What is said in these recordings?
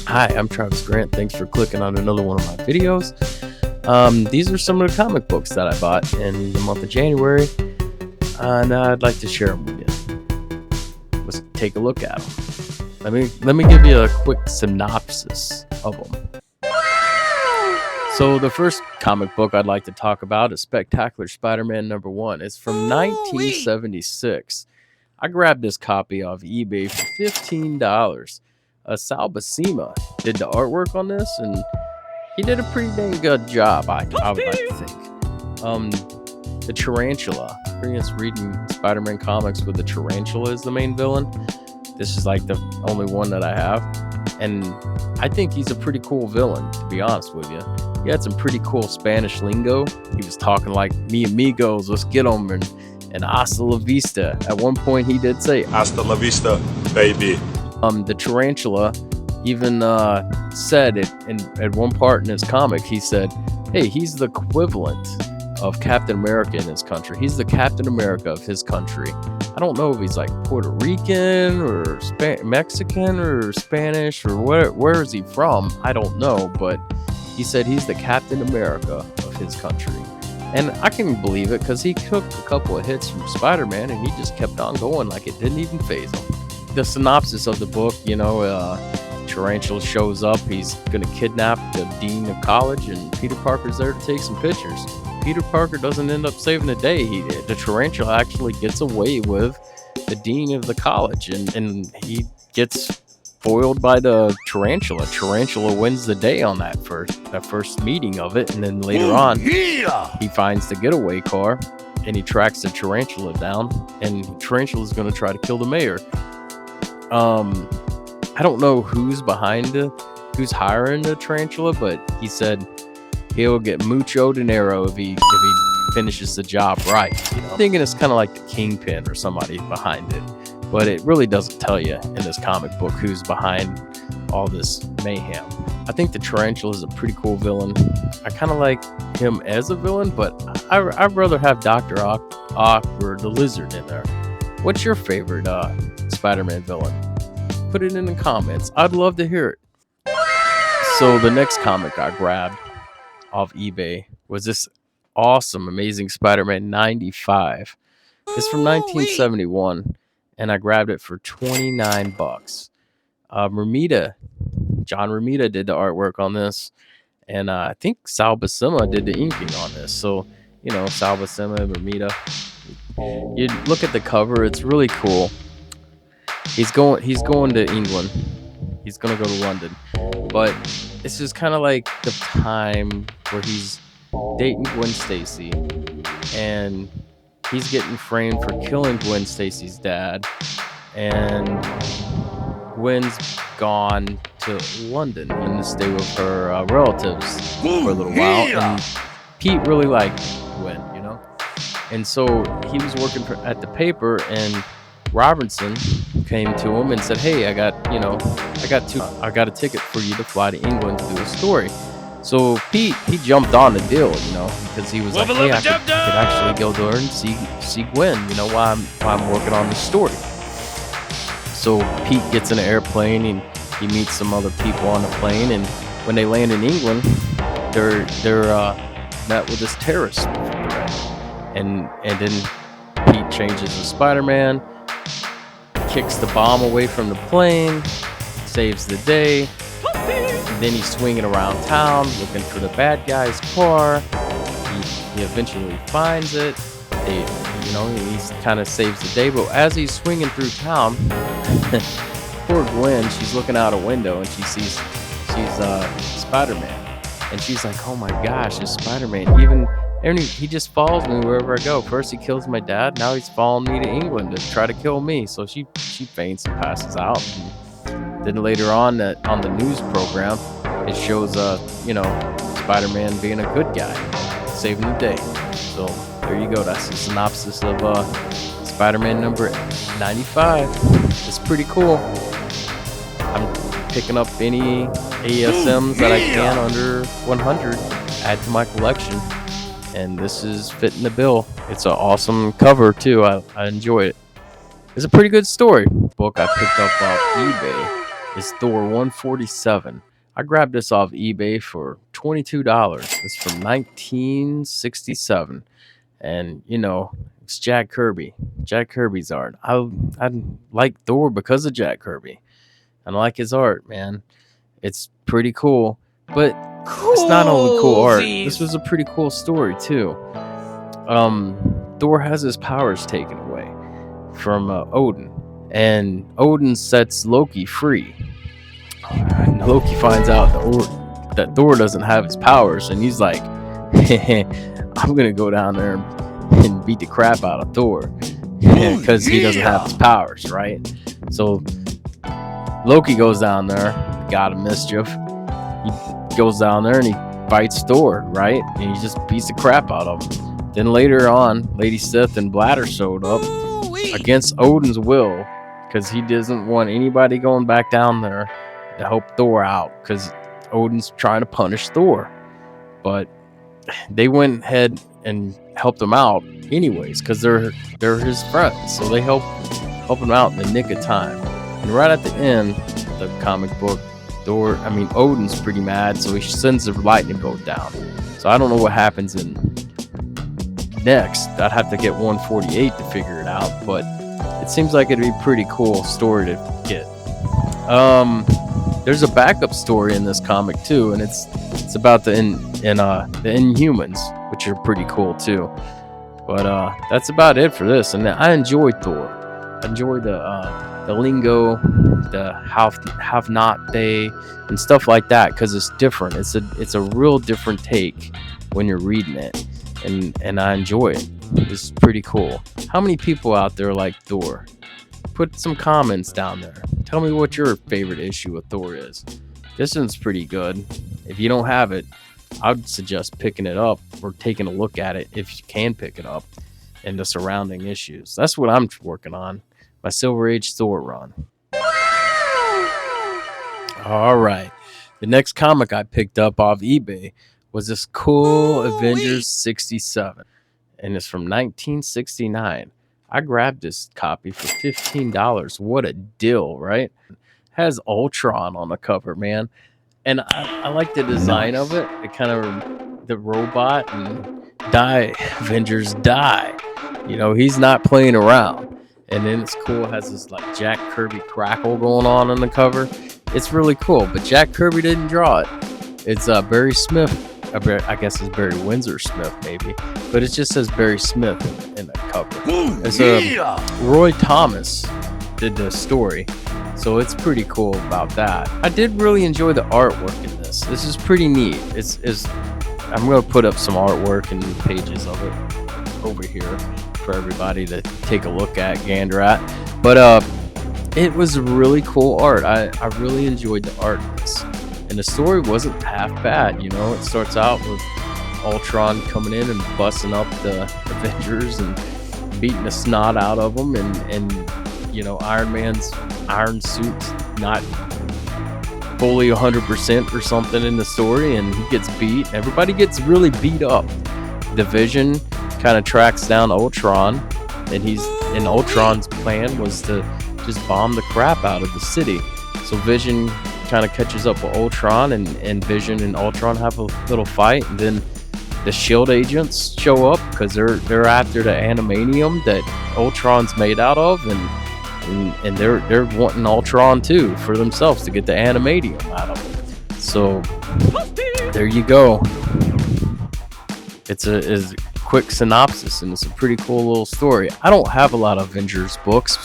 Hi, I'm Travis Grant. Thanks for clicking on another one of my videos. These are some of the comic books that I bought in the month of January, and I'd like to share them with you. Let's take a look at them. Let me give you a quick synopsis of them. So the first comic book I'd like to talk about is Spectacular Spider-Man #1. It's from 1976. I grabbed this copy off eBay for $15. Sal Buscema did the artwork on this, and he did a pretty dang good job, I would like to think. The Tarantula. Experience reading Spider-Man comics with the Tarantula as the main villain. This is like the only one that I have, and I think he's a pretty cool villain, to be honest with you. He had some pretty cool Spanish lingo. He was talking like, "Mi amigos, let's get 'em," and "hasta la vista." At one point, he did say "Hasta la vista, baby." The Tarantula even said it at one part in his comic. He said, "Hey, he's the equivalent of Captain America in his country. He's the Captain America of his country." I don't know if he's like Puerto Rican or Mexican or Spanish or where is he from? I don't know, but he said he's the Captain America of his country. And I can believe it because he took a couple of hits from Spider-Man and he just kept on going like it didn't even faze him. The synopsis of the book, Tarantula shows up. He's going to kidnap the dean of college, and Peter Parker's there to take some pictures. Peter Parker doesn't end up saving the day. The Tarantula actually gets away with the dean of the college, and he gets foiled by the Tarantula. Tarantula wins the day on that first meeting of it, and then later on, he finds the getaway car, and he tracks the Tarantula down, and Tarantula's going to try to kill the mayor. I don't know who's hiring the Tarantula, but he said he'll get mucho dinero if he finishes the job right. I'm thinking it's kind of like the Kingpin or somebody behind it, but it really doesn't tell you in this comic book who's behind all this mayhem. I think the Tarantula is a pretty cool villain. I kind of like him as a villain, but I'd rather have Dr. Ock or the Lizard in there. What's your favorite Spider-Man villain? Put it in the comments. I'd love to hear it. So the next comic I grabbed off eBay was this awesome, Amazing Spider-Man 95. It's from 1971, and I grabbed it for $29. John Romita did the artwork on this, and I think Sal Buscema did the inking on this. So, Sal Buscema and Romita. You look at the cover; it's really cool. He's going to England. He's gonna go to London, but it's just kind of like the time where he's dating Gwen Stacy, and he's getting framed for killing Gwen Stacy's dad, and Gwen's gone to London and to stay with her relatives for a little while. And Pete really liked Gwen, and so he was working at the paper, and Robertson came to him and said, "Hey, I got a ticket for you to fly to England to do a story." So Pete, he jumped on the deal, because he was like, "Hey, I could actually go there and see Gwen, while I'm working on the story." So Pete gets in an airplane and he meets some other people on the plane, and when they land in England, they're met with this terrorist threat, and then Pete changes to Spider-Man, kicks the bomb away from the plane, saves the day. Then he's swinging around town looking for the bad guy's car. He eventually finds it. He kind of saves the day. But as he's swinging through town, poor Gwen, she's looking out a window and she's Spider-Man, and she's like, "Oh my gosh, it's Spider-Man! He just follows me wherever I go. First he kills my dad, now he's following me to England to try to kill me." So she faints and passes out. And then later on the news program, it shows Spider-Man being a good guy, saving the day. So there you go. That's the synopsis of Spider-Man number 95. It's pretty cool. I'm picking up any ASMs that I can under 100, add to my collection. And this is fitting the bill. It's an awesome cover too. I enjoy it. It's a pretty good story. Book I picked up off eBay is Thor 147. I grabbed this off eBay for $22. It's from 1967. And, it's Jack Kirby. Jack Kirby's art. I like Thor because of Jack Kirby. I like his art, man. It's pretty cool. But it's not only cool art. This was a pretty cool story, too. Thor has his powers taken away from Odin, and Odin sets Loki free. And Loki finds out that Thor doesn't have his powers, and he's like, I'm gonna go down there and beat the crap out of Thor because he doesn't have his powers, right? So Loki goes down there, god of mischief. He goes down there and he fights Thor, right? And he just beats the crap out of him. Then later on, Lady Sif and Bladder showed up against Odin's will because he doesn't want anybody going back down there to help Thor out because Odin's trying to punish Thor. But they went ahead and helped him out anyways because they're his friends. So they help him out in the nick of time. And right at the end of the comic book, Odin's pretty mad, so he sends the lightning bolt down. So I don't know what happens in next. I'd have to get 148 to figure it out, but it seems like it'd be a pretty cool story to get. There's a backup story in this comic too, and it's about the Inhumans, which are pretty cool too. But that's about it for this, and I enjoyed Thor. I enjoy the lingo, the have not they, and stuff like that because it's different. It's a real different take when you're reading it, and I enjoy it. It's pretty cool. How many people out there like Thor? Put some comments down there. Tell me what your favorite issue of Thor is. This one's pretty good. If you don't have it, I'd suggest picking it up or taking a look at it if you can pick it up and the surrounding issues. That's what I'm working on. My Silver Age Thor run. All right. The next comic I picked up off eBay was this cool Avengers 67. And it's from 1969. I grabbed this copy for $15. What a deal, right? Has Ultron on the cover, man. And I like the design of it. It kind of, the robot and Avengers die. He's not playing around. And then it's cool. It has this like Jack Kirby crackle going on the cover. It's really cool. But Jack Kirby didn't draw it. It's Barry Smith. I guess it's Barry Windsor Smith, maybe. But it just says Barry Smith in the cover. It's Roy Thomas did the story. So it's pretty cool about that. I did really enjoy the artwork in this. This is pretty neat. I'm going to put up some artwork and pages of it over here for everybody to take a look at, gander at. But it was really cool art. I really enjoyed the art in this. And the story wasn't half bad, It starts out with Ultron coming in and busting up the Avengers and beating the snot out of them, and Iron Man's iron suit's not fully 100% or something in the story, and he gets beat. Everybody gets really beat up. The Vision kind of tracks down Ultron, and Ultron's plan was to just bomb the crap out of the city. So Vision kind of catches up with Ultron, and Vision and Ultron have a little fight, and then the SHIELD agents show up because they're after the animanium that Ultron's made out of, and they're wanting Ultron too for themselves to get the animanium out of him. So there you go. It's a quick synopsis, and it's a pretty cool little story. I don't have a lot of Avengers books,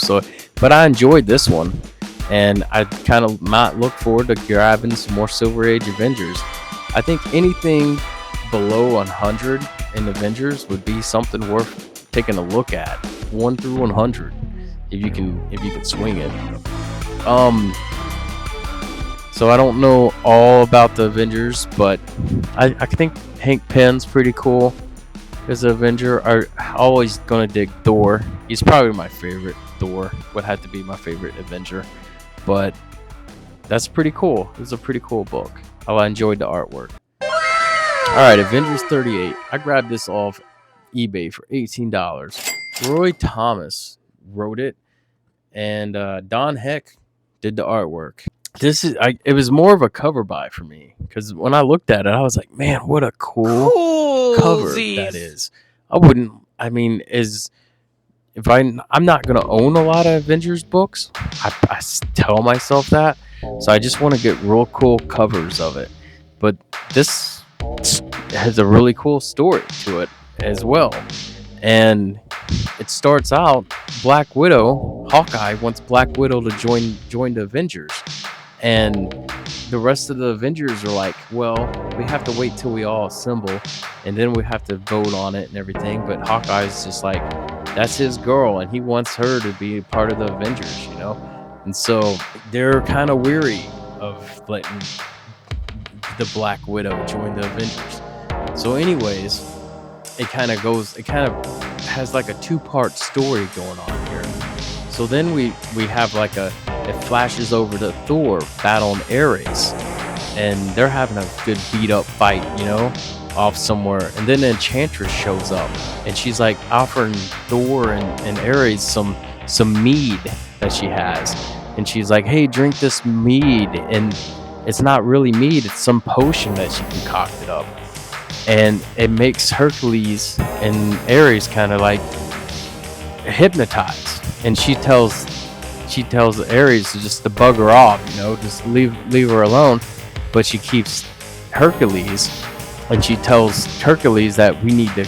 but I enjoyed this one, and I kind of might look forward to grabbing some more Silver Age Avengers. I think anything below 100 in Avengers would be something worth taking a look at. 1 through 100, if you can swing it. So I don't know all about the Avengers, but I think Hank Pym's pretty cool as an Avenger. I'm always gonna dig Thor. He's probably my favorite. Thor would have to be my favorite Avenger, but that's pretty cool. It was a pretty cool book. I enjoyed the artwork. Alright, Avengers 38. I grabbed this off eBay for $18. Roy Thomas wrote it, and Don Heck did the artwork. it was more of a cover buy for me, because when I looked at it, I was like, man, what a cool cover that is. I mean, is if I'm not gonna own a lot of Avengers books. I tell myself that, so I just want to get real cool covers of it. But this has a really cool story to it as well, and it starts out Black Widow. Hawkeye wants Black Widow to join the Avengers, and the rest of the Avengers are like, well, we have to wait till we all assemble, and then we have to vote on it and everything. But Hawkeye's just like, that's his girl, and he wants her to be part of the Avengers, you know? And so they're kind of weary of letting the Black Widow join the Avengers. So, anyways, it kind of has like a two-part story going on here. So then we have like it flashes over to Thor battling Ares, and they're having a good beat up fight, you know, off somewhere. And then Enchantress shows up, and she's like offering Thor and Ares some mead that she has, and she's like, hey, drink this mead. And it's not really mead, it's some potion that she concocted up, and it makes Hercules and Ares kind of like hypnotized. And she tells Ares to bug her off, you know, just leave her alone. But she keeps Hercules, and she tells Hercules that we need to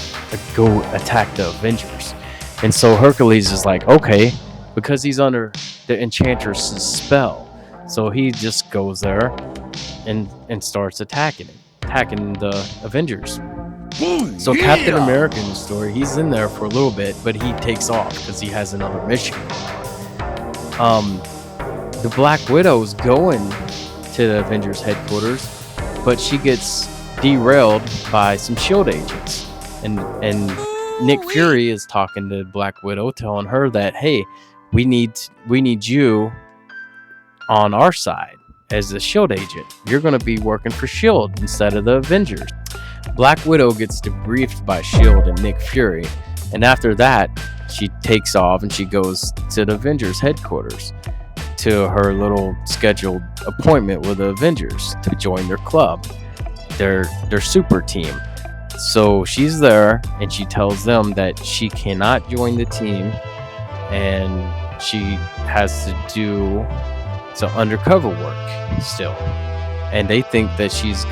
go attack the Avengers. And so Hercules is like, okay, because he's under the Enchantress's spell. So he just goes there and starts attacking the Avengers. So Captain America in the story, he's in there for a little bit, but he takes off because he has another mission going on. The Black Widow's going to the Avengers headquarters, but she gets derailed by some SHIELD agents, and Nick Fury is talking to Black Widow, telling her that, hey, we need you on our side as a SHIELD agent. You're going to be working for SHIELD instead of the Avengers. Black Widow gets debriefed by SHIELD and Nick Fury, and after that, she takes off and she goes to the Avengers headquarters to her little scheduled appointment with the Avengers to join their club, their super team. So she's there, and she tells them that she cannot join the team, and she has to do some undercover work still. And they think that she's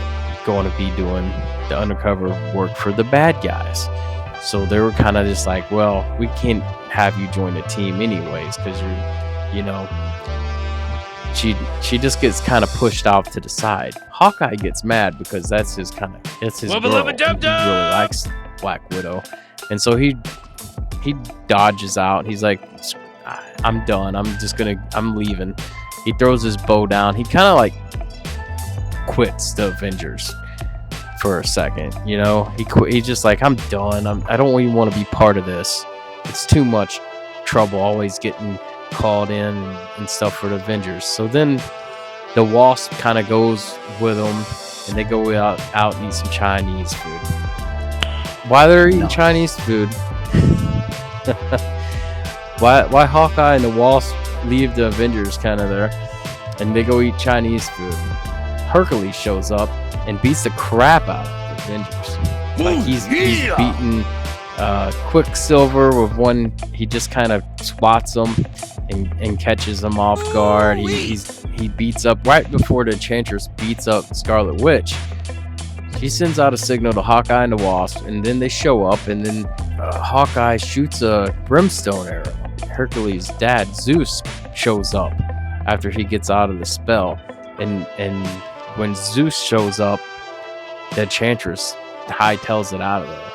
going to be doing the undercover work for the bad guys. So they were kind of just like, well, we can't have you join the team anyways, because you're, you know, she just gets kind of pushed off to the side. Hawkeye gets mad because that's his girl. And he really likes Black Widow, and so he dodges out. He's like, I'm done. I'm leaving. He throws his bow down. He kind of like quits the Avengers for a second, you know. He's just like, I'm done. I don't even want to be part of this. It's too much trouble always getting called in and stuff for the Avengers. So then the Wasp kind of goes with them, and they go out and eat some Chinese food. While they're eating Chinese food, why Hawkeye and the Wasp leave the Avengers kind of there, and they go eat Chinese food. Hercules shows up and beats the crap out of the Avengers. Like he's beaten Quicksilver with one. He just kind of swats them and catches them off guard. He beats up right before the Enchantress beats up Scarlet Witch. She sends out a signal to Hawkeye and the Wasp, and then they show up, and then Hawkeye shoots a brimstone arrow. Hercules' dad, Zeus, shows up after he gets out of the spell, and when Zeus shows up, the Enchantress hightails it out of there.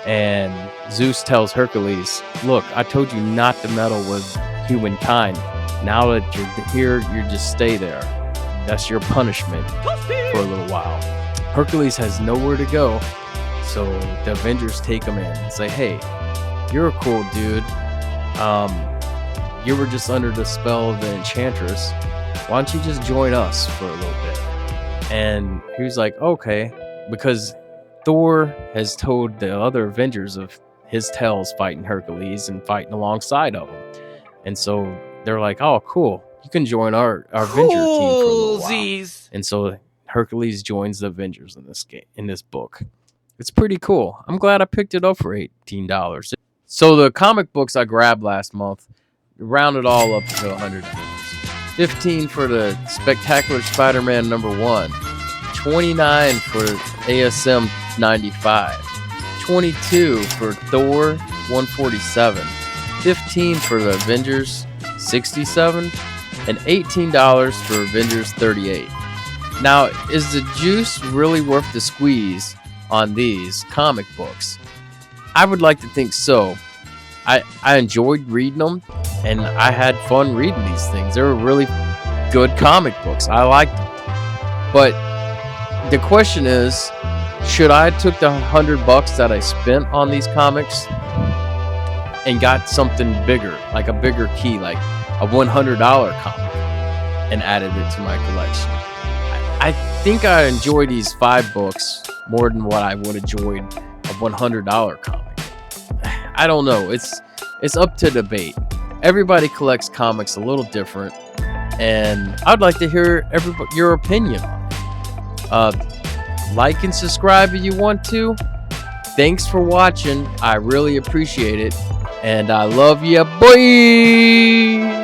And Zeus tells Hercules, look, I told you not to meddle with humankind. Now that you're here, you just stay there. That's your punishment for a little while. Hercules has nowhere to go, so the Avengers take him in and say, hey, you're a cool dude. You were just under the spell of the Enchantress. Why don't you just join us for a little bit? And he was like, okay, because Thor has told the other Avengers of his tales fighting Hercules and fighting alongside of him. And so they're like, oh, cool. you can join our Avenger team for a little while. Coolsies. And so Hercules joins the Avengers in this book. It's pretty cool. I'm glad I picked it up for $18. So the comic books I grabbed last month rounded all up to $100. $15 for the Spectacular Spider-Man #1, $29 for ASM 95, $22 for Thor 147, $15 for the Avengers 67, and $18 for Avengers 38. Now, is the juice really worth the squeeze on these comic books? I would like to think so. I enjoyed reading them, and I had fun reading these things. They were really good comic books. I liked them. But the question is, should I took the $100 that I spent on these comics and got something bigger, like a bigger key, like a $100 comic, and added it to my collection? I think I enjoy these 5 books more than what I would enjoy a $100 comic. I don't know. It's up to debate. Everybody collects comics a little different, and I'd like to hear your opinion on it. Like and subscribe if you want to. Thanks for watching. I really appreciate it, and I love ya, boy.